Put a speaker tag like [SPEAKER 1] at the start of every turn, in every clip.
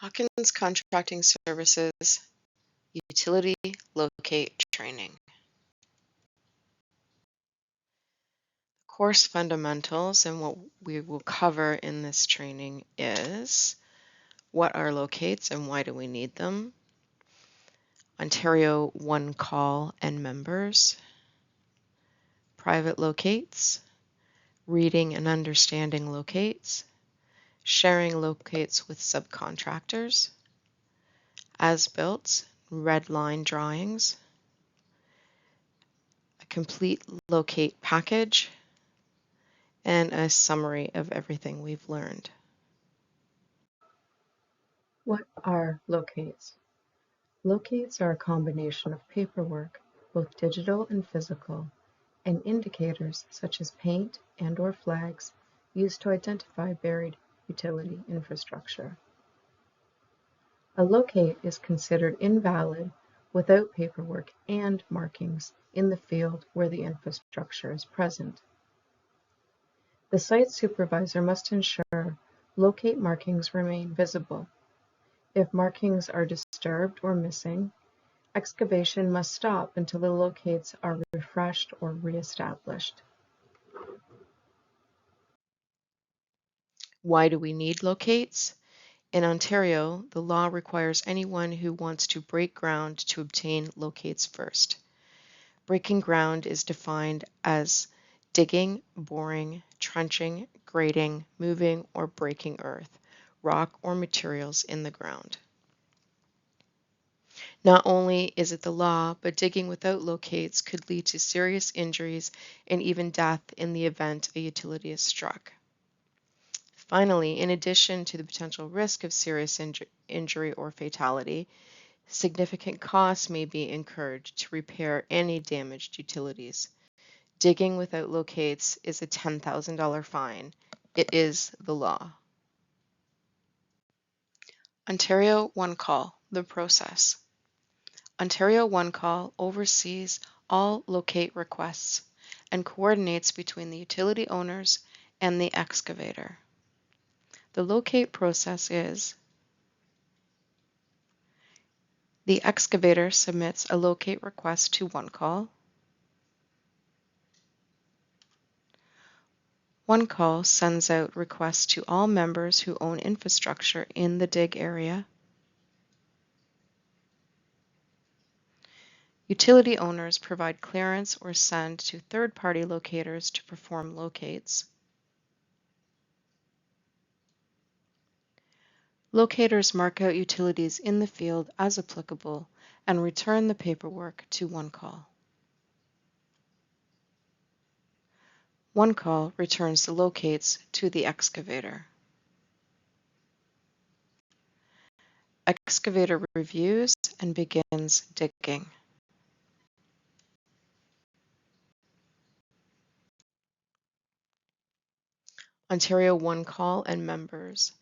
[SPEAKER 1] Hawkins Contracting Services Utility Locate Training. Course fundamentals and what we will cover in this training is what are locates and why do we need them, Ontario One Call and members, private locates, reading and understanding locates, sharing locates with subcontractors, as-built, red line drawings, a complete locate package, and a summary of everything we've learned.
[SPEAKER 2] What are locates? Locates are a combination of paperwork, both digital and physical, and indicators such as paint and/or flags used to identify buried utility infrastructure. A locate is considered invalid without paperwork and markings in the field where the infrastructure is present. The site supervisor must ensure locate markings remain visible. If markings are disturbed or missing, excavation must stop until the locates are refreshed or reestablished.
[SPEAKER 1] Why do we need locates? In Ontario, the law requires anyone who wants to break ground to obtain locates first. Breaking ground is defined as digging, boring, trenching, grading, moving, or breaking earth, rock, or materials in the ground. Not only is it the law, but digging without locates could lead to serious injuries and even death in the event a utility is struck. Finally, in addition to the potential risk of serious injury or fatality, significant costs may be incurred to repair any damaged utilities. Digging without locates is a $10,000 fine. It is the law. Ontario One Call, the process. Ontario One Call oversees all locate requests and coordinates between the utility owners and the excavator. The locate process is: the excavator submits a locate request to One Call. One Call sends out requests to all members who own infrastructure in the dig area. Utility owners provide clearance or send to third-party locators to perform locates. Locators mark out utilities in the field as applicable and return the paperwork to One Call. One Call returns the locates to the excavator. Excavator reviews and begins digging. Ontario One Call and members.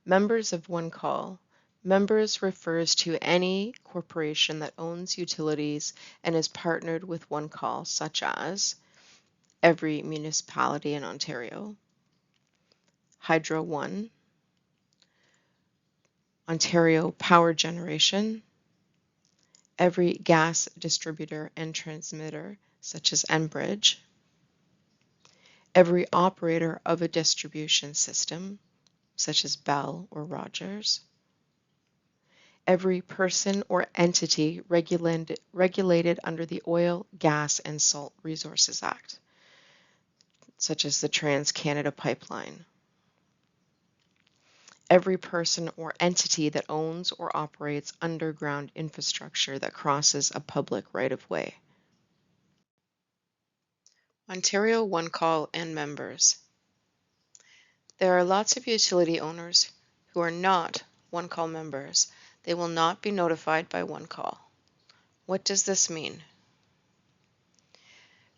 [SPEAKER 1] Members of One Call. Members refers to any corporation that owns utilities and is partnered with One Call, such as every municipality in Ontario, Hydro One, Ontario Power Generation, every gas distributor and transmitter, such as Enbridge, every operator of a distribution system, such as Bell or Rogers, every person or entity regulated under the Oil, Gas, and Salt Resources Act, such as the Trans-Canada Pipeline, every person or entity that owns or operates underground infrastructure that crosses a public right-of-way. Ontario One Call and members. There are lots of utility owners who are not One Call members. They will not be notified by One Call. What does this mean?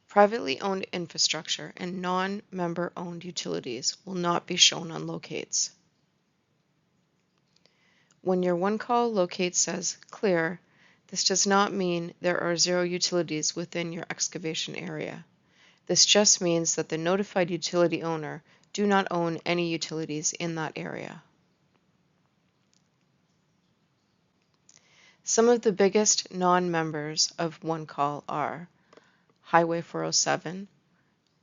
[SPEAKER 1] Privately owned infrastructure and non-member owned utilities will not be shown on locates. When your One Call locate says clear, this does not mean there are 0 utilities within your excavation area. This just means that the notified utility owner do not own any utilities in that area. Some of the biggest non-members of One Call are Highway 407,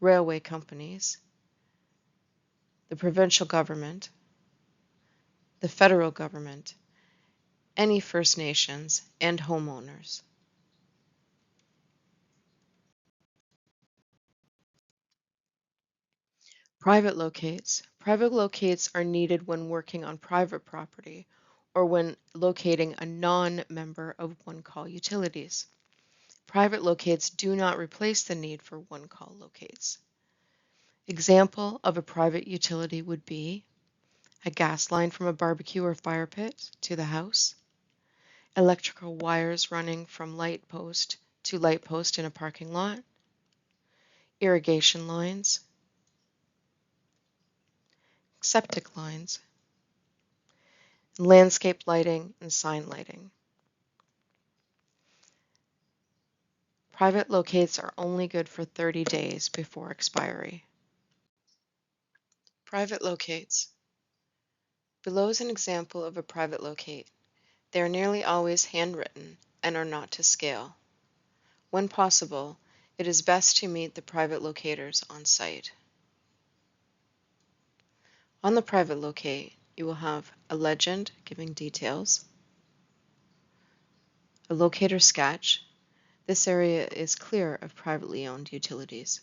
[SPEAKER 1] railway companies, the provincial government, the federal government, any First Nations, and homeowners. Private locates. Private locates are needed when working on private property or when locating a non-member of One Call utilities. Private locates do not replace the need for One Call locates. Example of a private utility would be a gas line from a barbecue or fire pit to the house, electrical wires running from light post to light post in a parking lot, irrigation lines, septic lines, landscape lighting and sign lighting. Private locates are only good for 30 days before expiry. Private locates. Below is an example of a private locate. They are nearly always handwritten and are not to scale. When possible, it is best to meet the private locators on site. On the private locate, you will have a legend giving details, a locator sketch. This area is clear of privately owned utilities.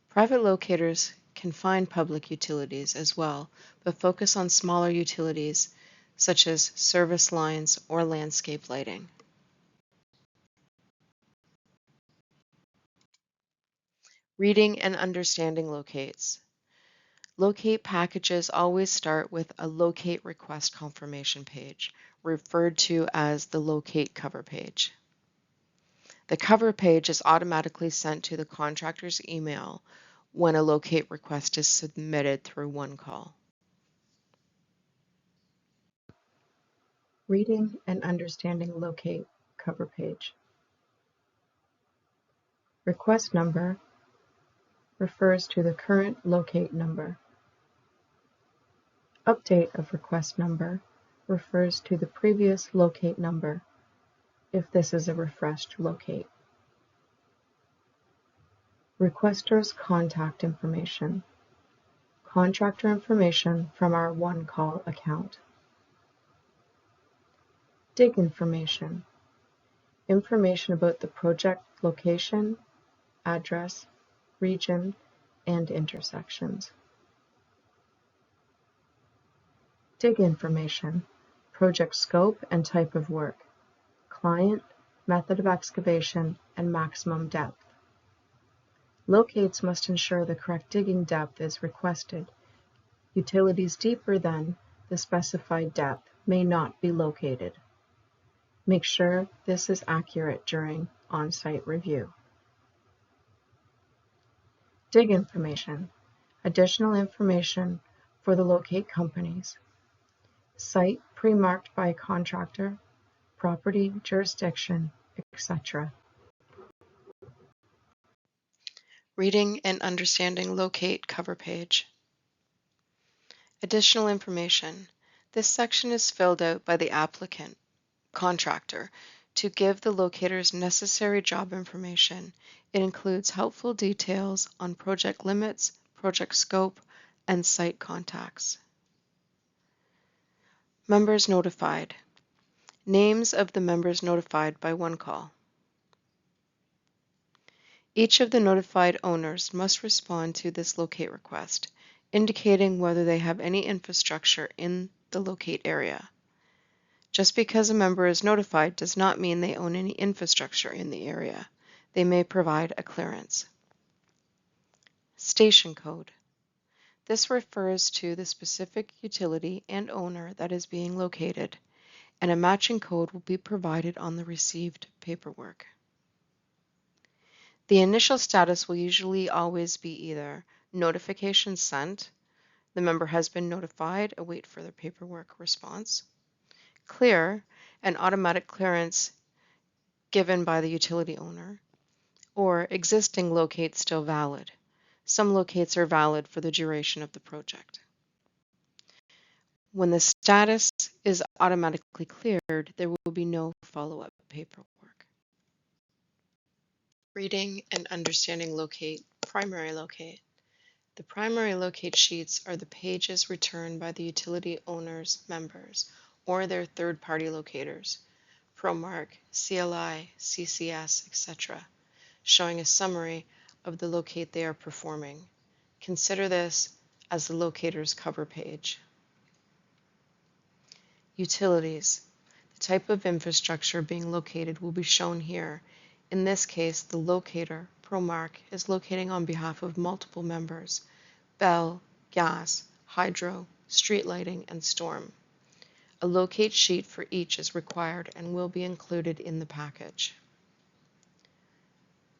[SPEAKER 1] Private locators can find public utilities as well, but focus on smaller utilities such as service lines or landscape lighting. Reading and understanding locates. Locate packages always start with a locate request confirmation page, referred to as the locate cover page. The cover page is automatically sent to the contractor's email when a locate request is submitted through One Call.
[SPEAKER 2] Reading and understanding locate cover page. Request number refers to the current locate number. Update of request number refers to the previous locate number, if this is a refreshed locate. Requester's contact information. Contractor information from our One Call account. Dig information. Information about the project location, address, region, and intersections. Dig information. Project scope and type of work. Client, method of excavation, and maximum depth. Locates must ensure the correct digging depth is requested. Utilities deeper than the specified depth may not be located. Make sure this is accurate during on-site review. Dig information. Additional information for the locate companies. Site pre-marked by a contractor, property, jurisdiction, etc.
[SPEAKER 1] Reading and understanding locate cover page. Additional information. This section is filled out by the applicant, contractor, to give the locators necessary job information. It includes helpful details on project limits, project scope, and site contacts. Members notified. Names of the members notified by One Call. Each of the notified owners must respond to this locate request, indicating whether they have any infrastructure in the locate area. Just because a member is notified does not mean they own any infrastructure in the area. They may provide a clearance. Station code. This refers to the specific utility and owner that is being located, and a matching code will be provided on the received paperwork. The initial status will usually always be either notification sent, the member has been notified, await further paperwork response, clear, an automatic clearance given by the utility owner, or existing locate still valid. Some locates are valid for the duration of the project. When the status is automatically cleared, there will be no follow-up paperwork. Reading and understanding locate, primary locate. The primary locate sheets are the pages returned by the utility owner's members or their third-party locators, ProMark, CLI, CCS, etc., showing a summary of the locate they are performing. Consider this as the locator's cover page. Utilities. The type of infrastructure being located will be shown here. In this case, the locator, ProMark, is locating on behalf of multiple members: Bell, Gas, Hydro, Street Lighting, and Storm. A locate sheet for each is required and will be included in the package.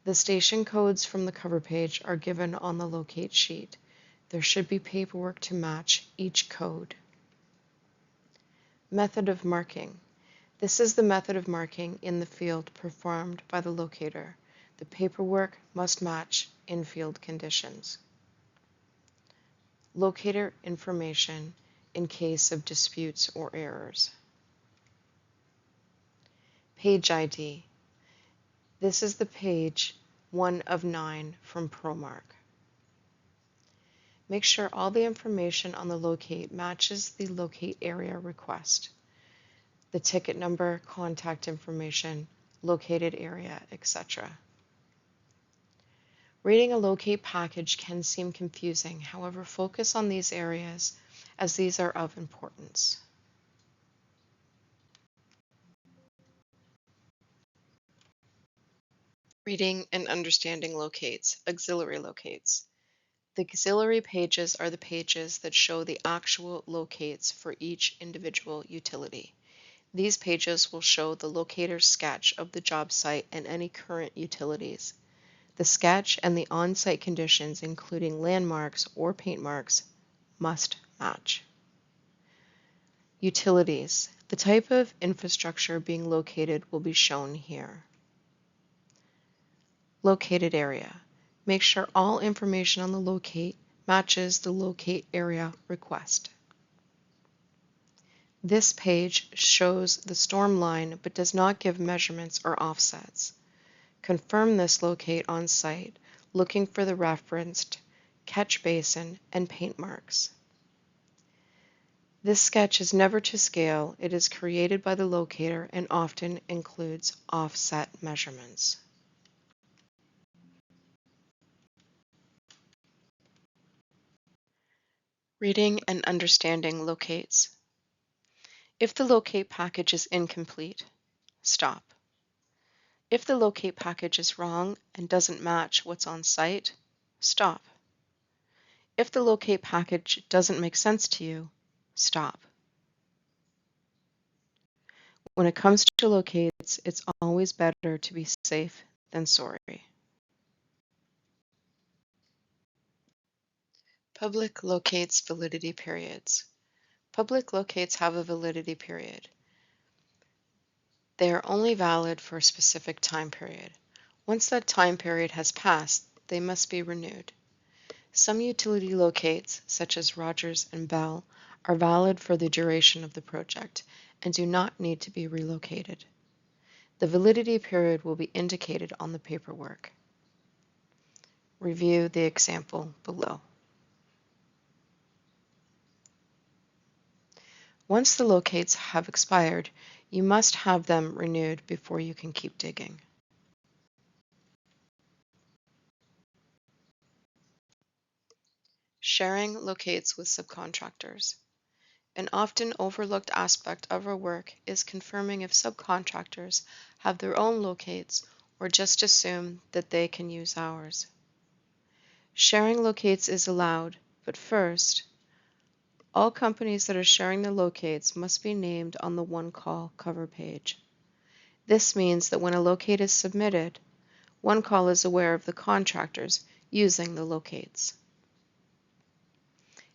[SPEAKER 1] The station codes from the cover page are given on the locate sheet. There should be paperwork to match each code. Method of marking. This is the method of marking in the field performed by the locator. The paperwork must match in-field conditions. Locator information in case of disputes or errors. Page ID. This is the page 1 of 9 from ProMark. Make sure all the information on the locate matches the locate area request: the ticket number, contact information, located area, etc. Reading a locate package can seem confusing. However, focus on these areas as these are of importance. Reading and understanding locates, auxiliary locates. The auxiliary pages are the pages that show the actual locates for each individual utility. These pages will show the locator's sketch of the job site and any current utilities. The sketch and the on-site conditions, including landmarks or paint marks, must match. Utilities. The type of infrastructure being located will be shown here. Located area. Make sure all information on the locate matches the locate area request. This page shows the storm line but does not give measurements or offsets. Confirm this locate on site, looking for the referenced catch basin and paint marks. This sketch is never to scale. It is created by the locator and often includes offset measurements. Reading and understanding locates. If the locate package is incomplete, stop. If the locate package is wrong and doesn't match what's on site, stop. If the locate package doesn't make sense to you, stop. When it comes to locates, it's always better to be safe than sorry. Public locates validity periods. Public locates have a validity period. They are only valid for a specific time period. Once that time period has passed, they must be renewed. Some utility locates, such as Rogers and Bell, are valid for the duration of the project and do not need to be relocated. The validity period will be indicated on the paperwork. Review the example below. Once the locates have expired, you must have them renewed before you can keep digging. Sharing locates with subcontractors. An often overlooked aspect of our work is confirming if subcontractors have their own locates or just assume that they can use ours. Sharing locates is allowed, but first, all companies that are sharing their locates must be named on the one-call cover page. This means that when a locate is submitted, one call is aware of the contractors using the locates.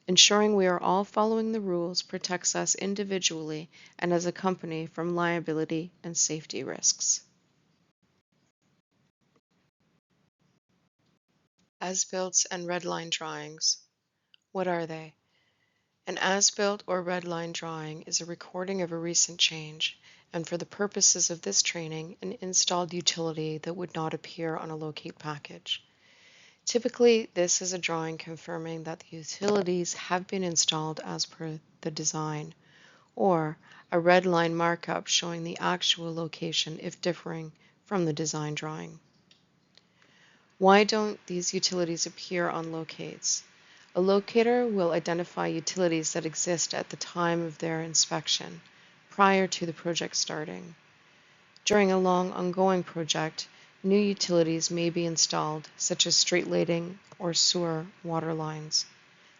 [SPEAKER 1] Ensuring we are all following the rules protects us individually and as a company from liability and safety risks. As-built and red line drawings. What are they? An as-built or red line drawing is a recording of a recent change, and for the purposes of this training, an installed utility that would not appear on a locate package. Typically, this is a drawing confirming that the utilities have been installed as per the design, or a red line markup showing the actual location if differing from the design drawing. Why don't these utilities appear on locates? A locator will identify utilities that exist at the time of their inspection, prior to the project starting. During a long ongoing project, new utilities may be installed, such as street lighting or sewer water lines.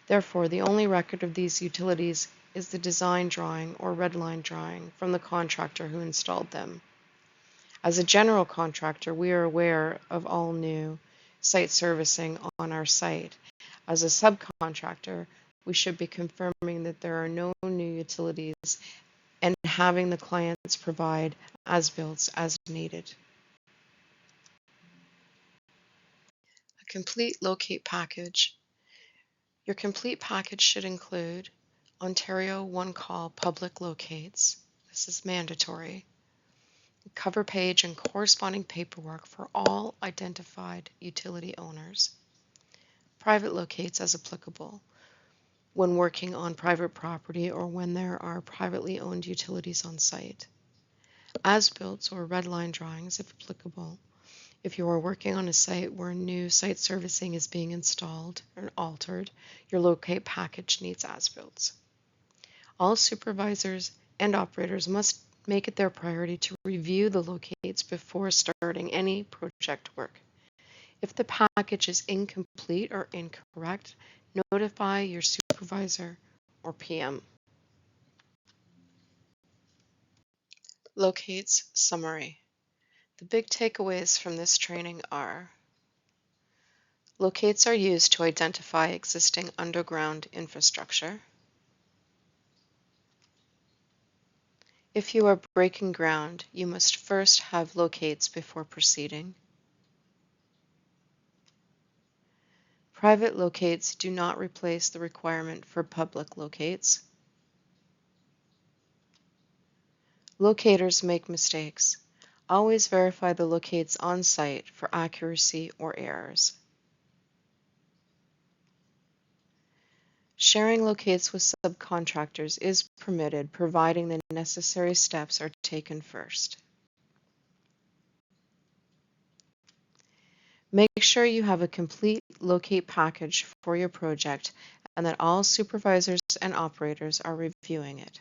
[SPEAKER 1] Therefore, the only record of these utilities is the design drawing or red line drawing from the contractor who installed them. As a general contractor, we are aware of all new site servicing on our site. As a subcontractor, we should be confirming that there are no new utilities and having the clients provide as-builts as needed. A complete locate package. Your complete package should include Ontario one-call public locates. This is mandatory. Cover page and corresponding paperwork for all identified utility owners. Private locates as applicable when working on private property or when there are privately owned utilities on site. As-built or red line drawings if applicable, if you are working on a site where new site servicing is being installed or altered, your locate package needs as-builts. All supervisors and operators must make it their priority to review the locates before starting any project work. If the package is incomplete or incorrect, notify your supervisor or PM. Locates summary. The big takeaways from this training are: locates are used to identify existing underground infrastructure. If you are breaking ground, you must first have locates before proceeding. Private locates do not replace the requirement for public locates. Locators make mistakes. Always verify the locates on site for accuracy or errors. Sharing locates with subcontractors is permitted, providing the necessary steps are taken first. Make sure you have a complete locate package for your project and that all supervisors and operators are reviewing it.